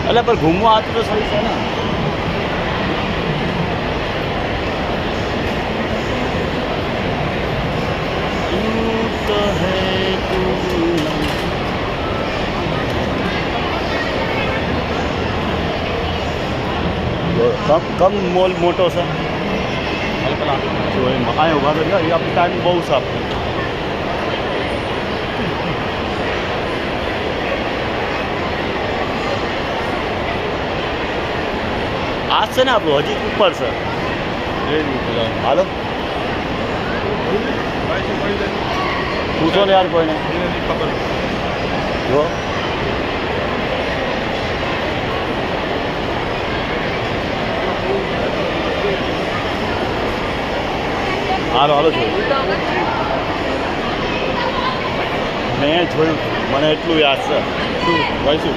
એટલે પણ ઘૂમવા આતું તો સહી છે ને. તો હે કમ મોલ મોટો છે. જો એ મકાન ઉભા તો એ આપણી ટાઈમ બહુ સાફ છે. આ છે ને આપણું હજી ઉપર છે. હાલો પૂછો ને યાર કોઈને જો હાલો હાલો જોયું મેં જોયું મને એટલું યાદ છે. શું ભાઈ શું